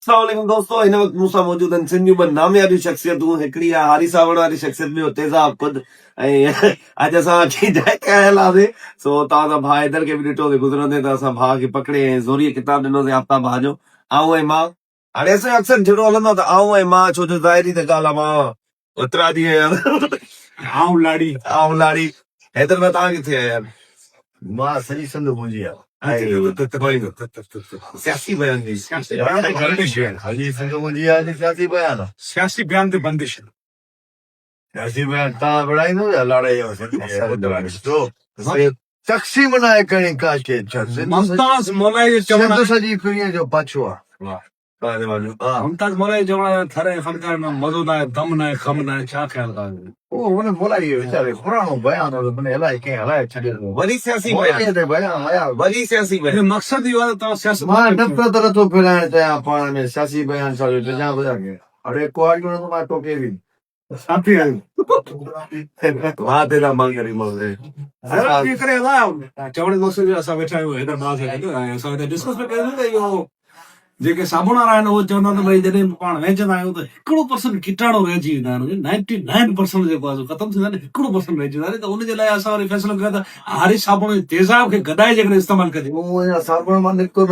अस्सलाम वालेकुम दोस्तों, हिन वक़्तु मूंसां मौजूद आहिनि सिंध जूं ॿ नामियाबी शख़्सियतूं। हिकिड़ी आहे हारी सावण वारी शख़्सियत में तेज़ाब ख़ुदि, ऐं अॼु असां अची जाइ ते आयल हुआसीं। सो तव्हां भाउ हैदर खे बि ॾिठोसीं गुज़रंदे, त असां भाउ खे पकिड़े ऐं ज़ोरीअ किताब ॾिनोसीं आफ्ताब भाउ जो, आऊं ऐं मां। हाणे असांजो अक्सर जहिड़ो हलंदो आहे त आऊं ऐं मां, छो जो ज़ाहिरी त ॻाल्हि आहे, मां ओतिरा ॾींहं यार आऊं लाड़ी। हैदर भाउ तव्हां किथे आया यार? मां सॼी सिंध मुंहिंजी आहे। सियासी बयान जी सॼी सिंध मुंहिंजी आहे। सियासी बयान सियासी बयान ते बंदिश सियासी बयान तव्हां विढ़ाईंदो या लाड़ाई तक़सीम न आहे कणी का शइ। मुमताज़ मौलाई जो चवण सिंध सॼी फिरीअ जो पाछो आहे। मुमताज़ मौलाई जो चवण थरे फनकार में मज़ो न आहे, दम न आहे, ख़म न आहे। छा ख़्याल आहे? उहो हुन मोलाई वीचारे पुराणो बयान हुन इलाही कंहिं हलाए छॾियो। वरी सियासी बयान, वरी सियासी बयान। मक़सद इहो आहे त तव्हां सियासत मां नफ़रत नथो फैलाइण चाहियां पाण में। सियासी बयान सां ॾिजां अरे को आगियो न मां तोखे बि साथी आहियो मां तेरा मांगरी मौले चवण मक़सद असां वेठा आहियूं हैदर भाउ सां गॾु, ऐं असां हिते डिस्कस पिया कयूं त इहो जेके साबुण वारा आहिनि उहो चवंदा आहिनि भई जॾहिं पाण वेचंदा आहियूं त 1% कीटाणु रहिजी वेंदा आहिनि। 99% जेको आहे ख़तमु थींदा आहिनि, 1% रहिजी वेंदा आहिनि। त उनजे लाइ असां वरी फ़ैसिलो कयो त हारी साबुण जे तेज़ाब खे गॾाए जेकॾहिं इस्तेमालु कजे। साबुण मां निकितो न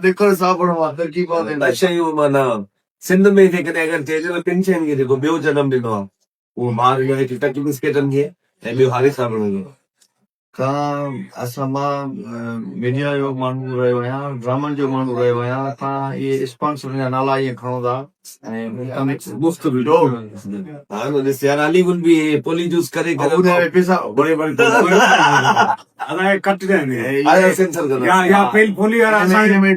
निकिरो साबुण मां तरकीब शयूं माना सिंध में जेकॾहिं अगरि चइजे त 3 शयुनि खे जेको ॿियो जनम ॾिनो आहे, उहो ॿार जो हिकु टच बिस्किटनि खे ऐं ॿियो हारी साबुण खे। असां मां मीडिया जो माण्हू रहियो आहियां, ड्रामनि जो माण्हू रहियो आहियां। तव्हां इहे स्पॉन्सर जा नाला ईअं खणो था ऐं मुफ़्त बि यार अलीगुल भी पोली जूस करे पैसा बड़े बड़े अलाए कट आया सेंसर कर या फेल फोली वारा असां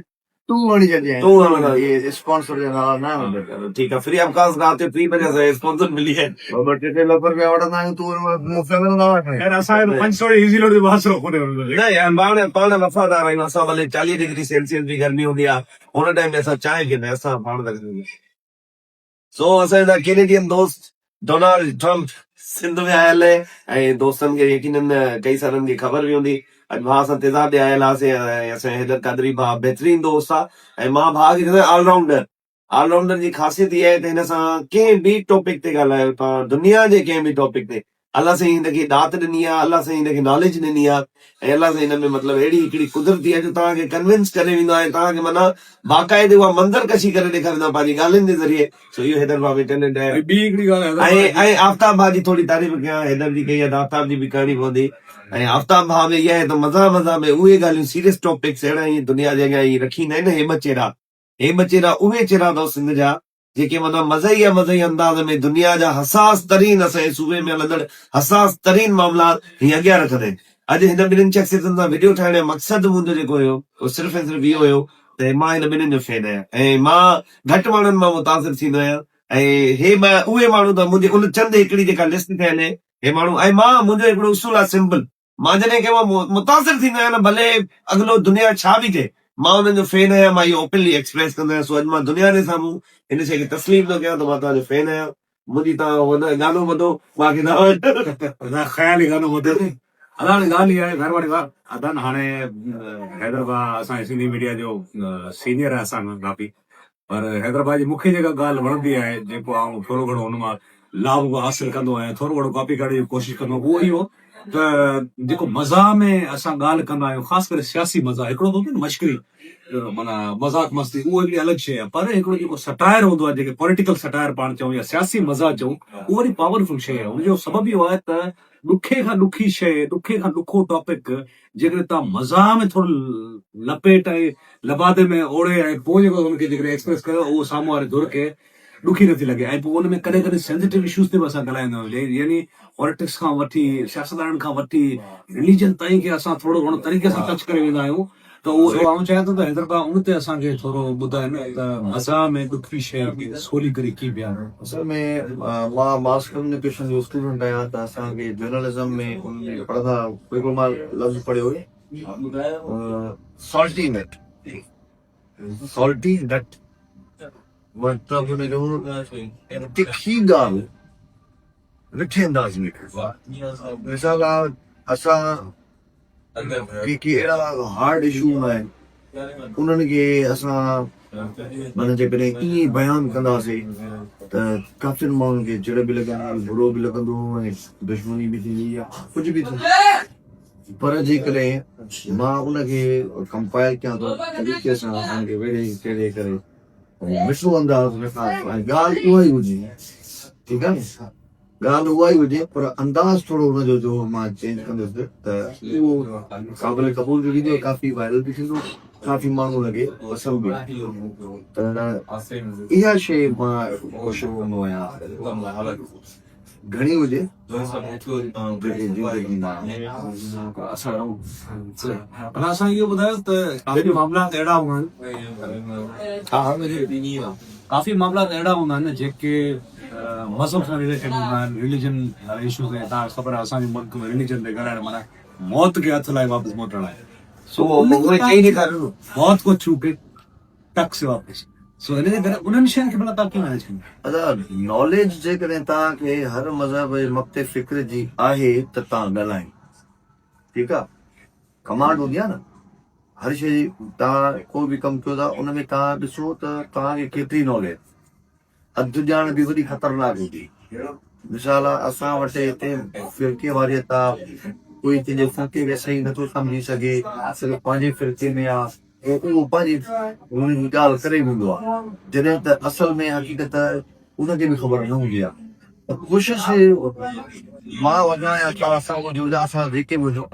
तू वणी जॾहिं तू वणंदा ये स्पॉन्सर जा नाला न वठंदा। ठीक है, फ्री ऑफ कॉस्ट रात फ्री बजे से स्पॉन्सर मिली है। टे लख रुपया वठंदा आहियूं, तू मुफ़्त में न वठे। यार असां 500 इजी लोड जो बासरो कोने न यार, पाण वफ़ादार आहियूं। असां भले 40 डिग्री सेल्सियस भी गर्मी हूंदी आहे, हुन टाइम में असां चांहि पीअंदा, असां पाण तक। सो असांजा कैनेडियन दोस्त डोनाल्ड ट्रम्प सिंध में आयल आहे, ऐं दोस्तनि खे यकीनन कई सारनि खे ख़बर बि हूंदी। अॼु भाउ सां तेज़ाब ॾे आयल हुआसीं, असांजे हैदर कादरी भाउ बहितरीन दोस्त आहे, ऐं मां भाउ खे चवंदो ऑलराउंडर जी ख़ासियत इहा आहे त हिन सां कंहिं बि टॉपिक ते ॻाल्हायो तव्हां, दुनिया जे कंहिं बि टॉपिक ते। अलाह साईं हिनखे दात ॾिनी आहे, अलाह साईं हिनखे नॉलेज ॾिनी आहे, ऐं अलाह साईं हिन में मतिलबु अहिड़ी हिकिड़ी कुदरती आहे जो तव्हांखे कन्विंस करे वेंदो आहे, तव्हांखे माना बाक़ाइदे उहा मंज़र कशी करे ॾेखारींदो आहे पंहिंजी ॻाल्हियुनि जे ज़रिए। सो इहो हैदर भाउ टैलेंट आहे। ऐं आफ्ताब भाउ जी थोरी तारीफ़ कयां, हैदर जी कई आहे त आफ्ताब जी बि करणी पवंदी। ऐं आफ्ताब भाउ में इहा आहे त मज़ा में उहे ॻाल्हियूं सीरियस टॉपिक्स अहिड़ा ई दुनिया जे अॻियां रखींदा आहिनि। हे ॿ चेरा उहे चेहरा अथव सिंध जा जेके माना मज़ई अंदाज़ में दुनिया जा हसास तरीन, असांजे सूबे में हलंदड़ हसास तरीन मामला हीअं अॻियां रखंदा आहिनि। अॼु हिन ॿिन्हिनि शख़्सियतुनि सां वीडियो ठाहिण जो मक़सदु मुंहिंजो जेको हुयो उहो सिर्फ़ु ऐं सिर्फ़ु इहो हुयो त मां हिन ॿिन्हिनि जो फैन आहियां, ऐं मां घटि माण्हुनि मां मुतासिर थींदो आहियां। ऐं हे उहे माण्हू त मुंहिंजे उन चंद हिकिड़ी जेका लिस्ट थियल आहे हे माण्हू, ऐं मां मुंहिंजो हिकिड़ो उसूल आहे सिंपल, मां जॾहिं कंहिं मुतासिर थींदो आहियां न, भले अॻिलो दुनिया छा बि थिए, मां हुननि जो फैन आहियां, मां इहो ओपनली एक्सप्रेस कंदो आहियां। सो अॼु मां दुनिया जे साम्हूं हिन शइ खे तस्लीम थो कयां त मां तव्हांजो फैन आहियां। मुंहिंजी तव्हां गानो ॿुधो, मूंखे ख़्याल ई गानो ॿुधो अदान ॻाल्हि इहा आहे। महिरबानी भाउ अदान, हाणे हैदर भाउ असांजे सिंधी मीडिया जो सीनियर आहे असां खां काफ़ी, पर हैदर भाउ जी मूंखे जेका ॻाल्हि वणंदी आहे, जेको आउं थोरो घणो हुन मां लाभ हासिल कंदो आहियां, थोरो घणो कॉपी करण जी कोशिशि कंदो आहियां, उहो इहो त जेको मज़ाक़ में असां ॻाल्हि कंदा आहियूं, ख़ासि करे सियासी मज़ाक़, हिकिड़ो हूंदो न मश्करी माना मज़ाक़ मस्ती, उहो हिकिड़ी अलॻि शइ आहे। पर हिकिड़ो जेको सटायर हूंदो आहे, जेके पॉलिटिकल सटायर पाण चऊं या सियासी मज़ाक़ चऊं, उहो वरी पावरफुल शइ आहे। हुनजो सबबु इहो आहे त ॾुखे खां ॾुखी शइ, ॾुखे खां ॾुखो टॉपिक जेकॾहिं तव्हां मज़ाक़ में थोरो लपेट ऐं लबादे में ओड़े ऐं पोइ जेको हुनखे जेकॾहिं एक्सप्रेस कयो, उहो साम्हूं वारे धुर खे ॾुखी नथी लॻे। ऐं पोइ हुन में कॾहिं कॾहिं सेंसिटिव इशूज़ ते बि असां ॻाल्हाईंदा आहियूं, यानी पॉलिटिक्स खां वठी सियासतदाननि खां वठी रिलीजन ताईं खे असां थोरो घणो तरीक़े सां टच करे वेंदा आहियूं। त उहो आउं चाहियां थो त हैदर भाउ उन ते असांखे थोरो ॿुधाइनि त मज़ाक़ में ॾुखी शइ सवली करे कीअं बयान। असल में मां मास कम्युनिकेशन जो स्टूडेंट आहियां, त असांखे जर्नलिज़म में उन पढ़ंदा हिकिड़ो मां लफ़्ज़ पढ़ियो हुयो सॉल्टी नट, मतिलबु हुनजो तिखी ॻाल्हि मिठे अंदाज़ में। मिसाल आहे असां की अहिड़ा हार्ड इशू हूंदा आहिनि उन्हनि खे असां माना जेकॾहिं ईअं बयानु कंदासीं त काफ़ियुनि माण्हुनि खे चिड़ बि लॻंदी, बुरो बि लॻंदो ऐं दुश्मनी बि थींदी या कुझु बि थींदो। पर जेकॾहिं मां उनखे कंपाइल कयां थो तरीक़े सां असांखे वेड़े कहिड़े करे मिठो अंदाज़ में ॻाल्हि उहा ई हुजे, ठीकु आहे न, ॻाल्हि उहा ई हुजे पर अंदाज़ थोरो हुनजो जो मां चेंज कंदुसि त उहो क़ाबिल क़बूल बि थींदो, काफ़ी वायरल बि थींदो, काफ़ी माण्हू हुनखे पसंदि बि त इहा शइ मां कोशिशि कंदो आहियां घणी हुजे पर असां इहो ॿुधायो त काफ़ी मामला अहिड़ा हूंदा आहिनि काफ़ी मामला अहिड़ा हूंदा आहिनि जेके मज़हब सां रिलेटेड हूंदा आहिनि, रिलीजन इशूज़ ऐं तव्हां ख़बर आहे असांजे मुल्क में रिलीजन ते ॻाल्हाइण माना मौत खे हथ लाइ वापसि मोटण आहे। सो उहे चई ॾेखारियो न। मौत को छू के टक से वापसि। सो हिन जे करे उन्हनि शयुनि खे भला तव्हां कीअं मैनेज कंदा? नॉलेज जेकॾहिं तव्हांखे हर मज़हब जे मक़्ते फ़िक्र जी आहे त तव्हां ॻाल्हायो, ठीकु आहे, कमांड हूंदी आहे न हर शइ जी। तव्हां को बि कमु कयो था उन में तव्हां ॾिसो त तव्हांखे केतिरी नॉलेज, अधु ॼाण बि वॾी ख़तरनाक हूंदी। मिसाल आहे असां वटि हिते फ़िरके वारी था, कोई कंहिंजे फ़िरके खे सही नथो सम्झी सघे, सिर्फ़ु पंहिंजे फ़िरके में आहे, उहो पंहिंजी हुनजी ॻाल्हि करे हूंदो आहे, जॾहिं त असल में हक़ीक़त उनखे बि ख़बर न हूंदी आहे। त कोशिशि मां वञा या छा असां हुजूं या असां जेके बि हुजूं,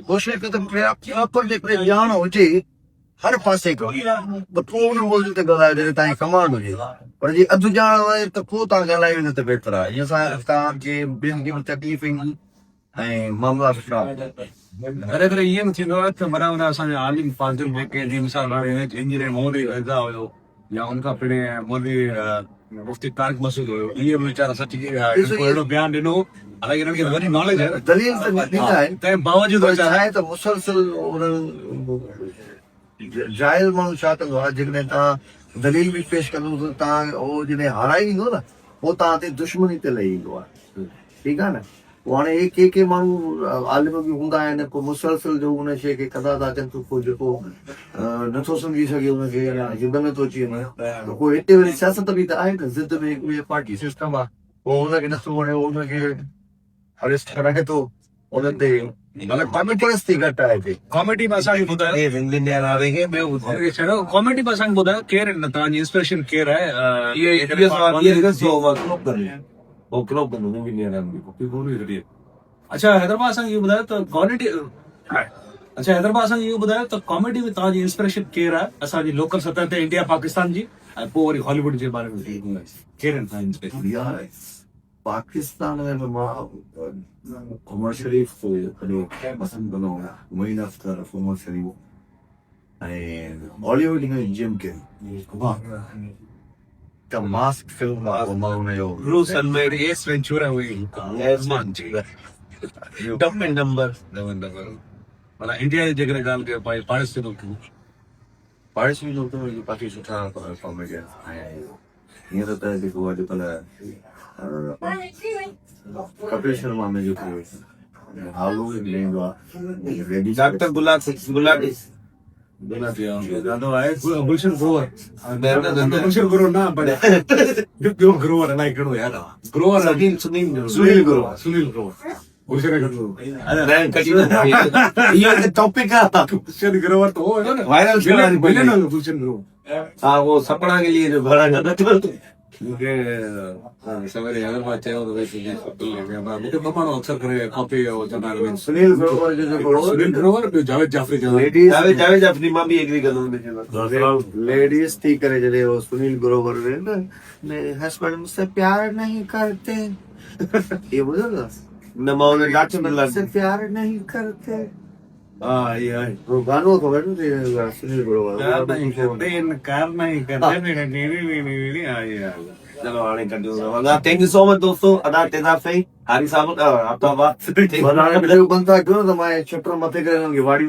कोशिशि कयो त प्रॉपर जेकॾहिं ॼाण हुजे हर पासे खां त पोइ उन मौज़ूअ ते ॻाल्हायो जॾहिं तव्हांजी कमांड हुजे। पर जीअं अधु ॼाण आहे त पोइ तव्हां ॻाल्हायो न त बहितर आहे, ईअं सां तव्हांखे ॿियनि खे बि तकलीफ़ ईंदी ऐं मामला ख़राब। करे करे ईअं बि थींदो आहे त बराबरि असांजे आलिम फाज़िल जेके जीअं मिसाल इंजीनियर मौलवी रज़ा हुयो या उनखां पहिरें मौलवी मुफ्ती तारिक मसूद हुयो, इहे बि वीचारा सची अहिड़ो बयानु ॾिनो, हालांकि हिननि खे वॾी नॉलेज आहे, दलील त ॾींदा आहिनि, तंहिं बावजूदि पर वीचारा छा आहे त मुसलसल उन्हनि जाइल माण्हू छा कंदो आहे, जेकॾहिं तव्हां दलील बि पेश कंदो त तव्हां उहो जॾहिं हाराए ईंदो न पोइ तव्हां ते दुश्मनी ते लही ईंदो आहे, ठीकु आहे न। पोइ हाणे के माण्हू आलिम बि हूंदा आहिनि, पोइ मुसलसल जो उन शइ खे कंदा था अचनि, पोइ जेको नथो सम्झी सघे हुनखे या ज़िद में थो अची वञे, त पोइ हिते वरी सियासत बि त आहे न, ज़िद में हिकु ॿिए पार्टी सिस्टम आहे, पोइ हुनखे नथो वणे हुनखे अरेस्ट कराए थो उन ते परस्ती घटि आहे हिते। कॉमेडी में असांखे ॿुधायो, कॉमेडी में असांखे ॿुधायो केरु आहिनि तव्हांजी इंस्पिरेशन केरु आहे? अच्छा हैदराबाद असांखे इहो ॿुधायो त कॉमेडी, अच्छा हैदराबाद असांखे इहो ॿुधायो त कॉमेडी में तव्हांजी इंस्पिरेशन केरु आहे असांजी लोकल सतह ते, इंडिया पाकिस्तान जी, ऐं पोइ वरी हॉलीवुड जे बारे में केरु आहिनि तव्हांजी इंस्पिरेशन? पाकिस्तान में मां उमर शरीफ़ को पसंदि कंदो आहियां, मोइन अख्तर, उमर शरीफ़, ऐं बॉलीवुड में Jim Carrey. The Mask film आहे मां हुनजो ब्रूस एल्मेड, एस वेंचुरा हुई, डम एंड डम्बर, माना इंडिया जी जेकॾहिं ॻाल्हि कयो पाड़ेस जो पाड़ेस में जो काफ़ी सुठा कॉमेडियन ऐं हींअर त जेको अॼुकल्ह कपिल शर्मा में जेको हालू ईंदो आहे, डॉक्टर गुलाटी ॾाढो आहे गुलशन ग्रोवर, गुलशन ग्रोवर न पर ॿियो ग्रोवर अलाए कहिड़ो यादि आहे, ग्रोवर सुनील ग्रोवर टॉपिक आहे गुलशन ग्रोवर तो हो ना वायरल गुलशन ग्रोवर। हाँ वो सपना के लिए जो घड़ा मूंखे सवेरे अगरि मां चयो त मूंखे ॿ माण्हू अक्सर करे कॉपी चवंदा आहिनि सुनील ग्रोवर जो जेको सुनील ग्रोवर, ॿियो जावेद जाफ़री चवंदा जावेद जाफ़री मां बि एग्री कंदुमि। लेडीज थी करे जॾहिं वो सुनील ग्रोवर मेरे हस्बैंड मुझसे प्यार नहीं करते, ये ॿुधो न, न मां हुन डॉक्टर मुझसे प्यार नहीं करते, हाँ ये है वो गानो खबर न सुनील ग्रोवर चलो हाणे continue. Thank you so much दोस्तों, अदा तेज़ाब सही हारी साहब आपका बात बंदा क्यों तो मैं छटर मथे करे वाड़ी